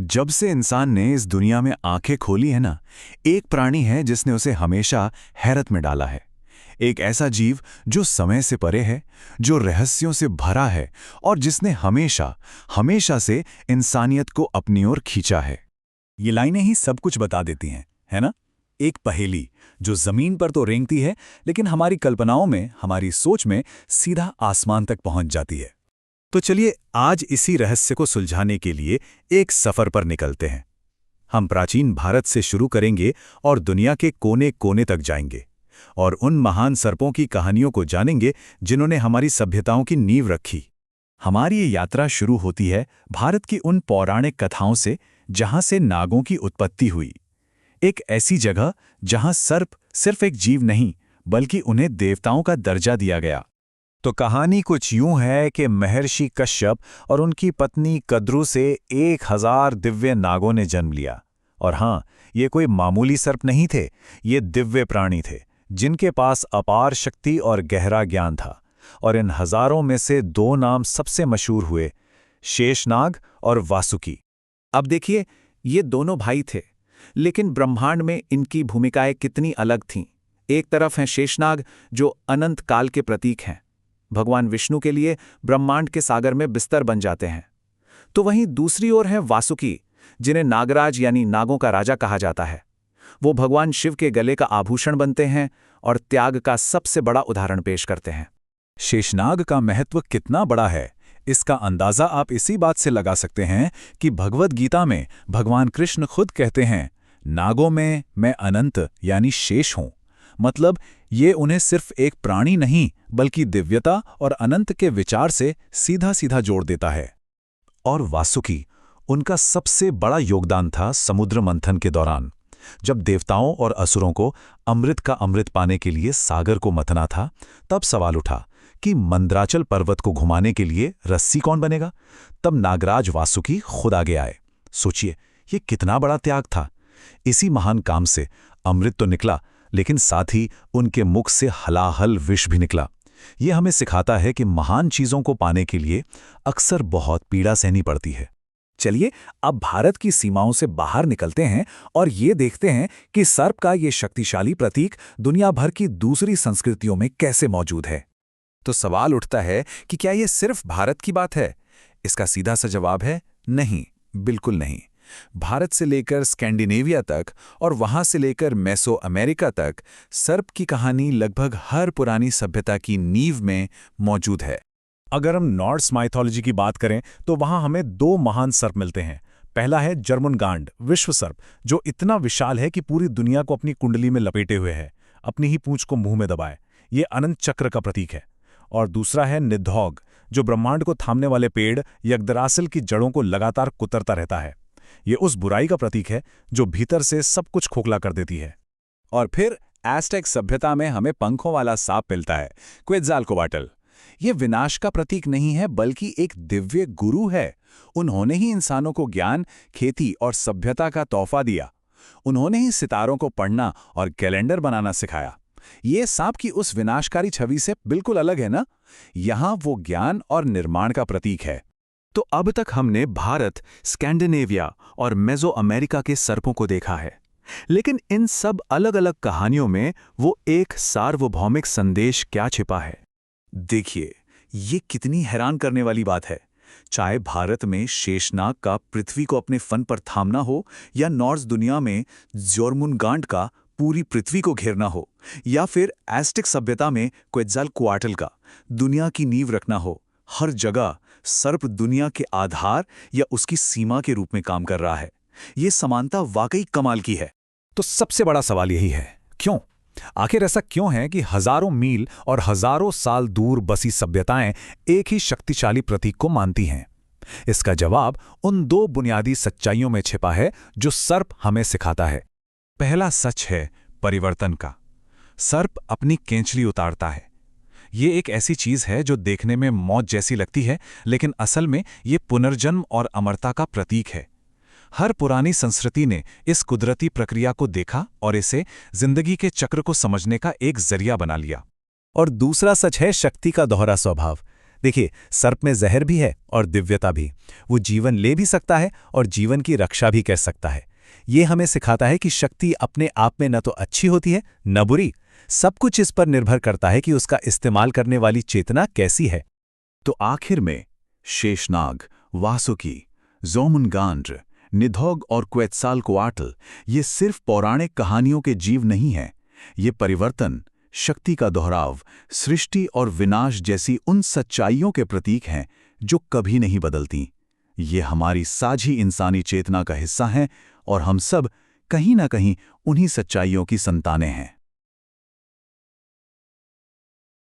जब से इंसान ने इस दुनिया में आंखें खोली है ना, एक प्राणी है जिसने उसे हमेशा हैरत में डाला है। एक ऐसा जीव जो समय से परे है, जो रहस्यों से भरा है और जिसने हमेशा हमेशा से इंसानियत को अपनी ओर खींचा है। ये लाइनें ही सब कुछ बता देती हैं, है ना? एक पहेली जो जमीन पर तो रेंगती है, लेकिन हमारी कल्पनाओं में, हमारी सोच में सीधा आसमान तक पहुंच जाती है। तो चलिए आज इसी रहस्य को सुलझाने के लिए एक सफर पर निकलते हैं। हम प्राचीन भारत से शुरू करेंगे और दुनिया के कोने कोने तक जाएंगे और उन महान सर्पों की कहानियों को जानेंगे जिन्होंने हमारी सभ्यताओं की नींव रखी। हमारी ये यात्रा शुरू होती है भारत की उन पौराणिक कथाओं से जहां से नागों की उत्पत्ति हुई। एक ऐसी जगह जहां सर्प सिर्फ एक जीव नहीं, बल्कि उन्हें देवताओं का दर्जा दिया गया। तो कहानी कुछ यूं है कि महर्षि कश्यप और उनकी पत्नी कद्रू से 1000 दिव्य नागों ने जन्म लिया। और हाँ, ये कोई मामूली सर्प नहीं थे, ये दिव्य प्राणी थे जिनके पास अपार शक्ति और गहरा ज्ञान था। और इन हजारों में से 2 नाम सबसे मशहूर हुए, शेषनाग और वासुकी। अब देखिए, ये दोनों भाई थे, लेकिन ब्रह्मांड में इनकी भूमिकाएं कितनी अलग थीं। एक तरफ हैं शेषनाग, जो अनंत काल के प्रतीक हैं। भगवान विष्णु के लिए ब्रह्मांड के सागर में बिस्तर बन जाते हैं। तो वहीं दूसरी ओर हैं वासुकी, जिन्हें नागराज यानी नागों का राजा कहा जाता है। वो भगवान शिव के गले का आभूषण बनते हैं और त्याग का सबसे बड़ा उदाहरण पेश करते हैं। शेषनाग का महत्व कितना बड़ा है, इसका अंदाजा आप इसी बात से लगा सकते हैं कि भगवद गीता में भगवान कृष्ण खुद कहते हैं, नागों में मैं अनंत यानी शेष हूं। मतलब ये उन्हें सिर्फ एक प्राणी नहीं, बल्कि दिव्यता और अनंत के विचार से सीधा सीधा जोड़ देता है। और वासुकी, उनका सबसे बड़ा योगदान था समुद्र मंथन के दौरान। जब देवताओं और असुरों को अमृत का अमृत पाने के लिए सागर को मथना था, तब सवाल उठा कि मंदराचल पर्वत को घुमाने के लिए रस्सी कौन बनेगा। तब नागराज वासुकी खुद आगे आए। सोचिए, ये कितना बड़ा त्याग था। इसी महान काम से अमृत तो निकला, लेकिन साथ ही उनके मुख से हलाहल विष भी निकला। ये हमें सिखाता है कि महान चीजों को पाने के लिए अक्सर बहुत पीड़ा सहनी पड़ती है। चलिए अब भारत की सीमाओं से बाहर निकलते हैं और ये देखते हैं कि सर्प का ये शक्तिशाली प्रतीक दुनिया भर की दूसरी संस्कृतियों में कैसे मौजूद है। तो सवाल उठता है कि क्या ये सिर्फ भारत की बात है? इसका सीधा सा जवाब है नहीं, बिल्कुल नहीं। भारत से लेकर स्कैंडिनेविया तक और वहां से लेकर मेसो अमेरिका तक सर्प की कहानी लगभग हर पुरानी सभ्यता की नींव में मौजूद है। अगर हम नॉर्स माइथोलॉजी की बात करें तो वहां हमें 2 महान सर्प मिलते हैं। पहला है जर्मुनगांड, विश्व सर्प, जो इतना विशाल है कि पूरी दुनिया को अपनी कुंडली में लपेटे हुए है, अपनी ही पूंछ को मुंह में दबाए। ये अनंत चक्र का प्रतीक है। और दूसरा है निधौग, जो ब्रह्मांड को थामने वाले पेड़ यगदरासिल की जड़ों को लगातार कुतरता रहता है। ये उस बुराई का प्रतीक है जो भीतर से सब कुछ खोखला कर देती है। और फिर एज़टेक सभ्यता में हमें पंखों वाला सांप मिलता है, क्वेट्ज़ालकोआट्ल। ये विनाश का प्रतीक नहीं है, बल्कि एक दिव्य गुरु है। उन्होंने ही इंसानों को ज्ञान, खेती और सभ्यता का तोहफा दिया। उन्होंने ही सितारों को पढ़ना और कैलेंडर बनाना सिखाया। ये सांप की उस विनाशकारी छवि से बिल्कुल अलग है ना? यहां वो ज्ञान और निर्माण का प्रतीक है। तो अब तक हमने भारत, स्कैंडिनेविया और मेसो अमेरिका के सर्पों को देखा है, लेकिन इन सब अलग अलग कहानियों में वो एक सार्वभौमिक संदेश क्या छिपा है? देखिए, ये कितनी हैरान करने वाली बात है। चाहे भारत में शेषनाग का पृथ्वी को अपने फन पर थामना हो, या नॉर्स दुनिया में जर्मुनगांड का पूरी पृथ्वी को घेरना हो, या फिर एज़टेक सभ्यता में क्वेट्ज़ालकोआट्ल का दुनिया की नींव रखना हो, हर जगह सर्प दुनिया के आधार या उसकी सीमा के रूप में काम कर रहा है। ये समानता वाकई कमाल की है। तो सबसे बड़ा सवाल यही है, क्यों? आखिर ऐसा क्यों है कि हजारों मील और हजारों साल दूर बसी सभ्यताएं एक ही शक्तिशाली प्रतीक को मानती हैं? इसका जवाब उन 2 बुनियादी सच्चाइयों में छिपा है जो सर्प हमें सिखाता है। पहला सच है परिवर्तन का। सर्प अपनी केंचली उतारता है। ये एक ऐसी चीज है जो देखने में मौत जैसी लगती है, लेकिन असल में ये पुनर्जन्म और अमरता का प्रतीक है। हर पुरानी संस्कृति ने इस कुदरती प्रक्रिया को देखा और इसे जिंदगी के चक्र को समझने का एक जरिया बना लिया। और दूसरा सच है शक्ति का दोहरा स्वभाव। देखिए, सर्प में जहर भी है और दिव्यता भी। वो जीवन ले भी सकता है और जीवन की रक्षा भी कर सकता है। ये हमें सिखाता है कि शक्ति अपने आप में न तो अच्छी होती है न बुरी। सब कुछ इस पर निर्भर करता है कि उसका इस्तेमाल करने वाली चेतना कैसी है। तो आखिर में शेषनाग, वासुकी, जोमुनगांड्र, निधोग और क्वेत्सालकोआट्ल ये सिर्फ पौराणिक कहानियों के जीव नहीं हैं। ये परिवर्तन, शक्ति का दोहराव, सृष्टि और विनाश जैसी उन सच्चाइयों के प्रतीक हैं जो कभी नहीं बदलती। ये हमारी साझी इंसानी चेतना का हिस्सा हैं और हम सब कहीं ना कहीं उन्हीं सच्चाइयों की संतानें हैं।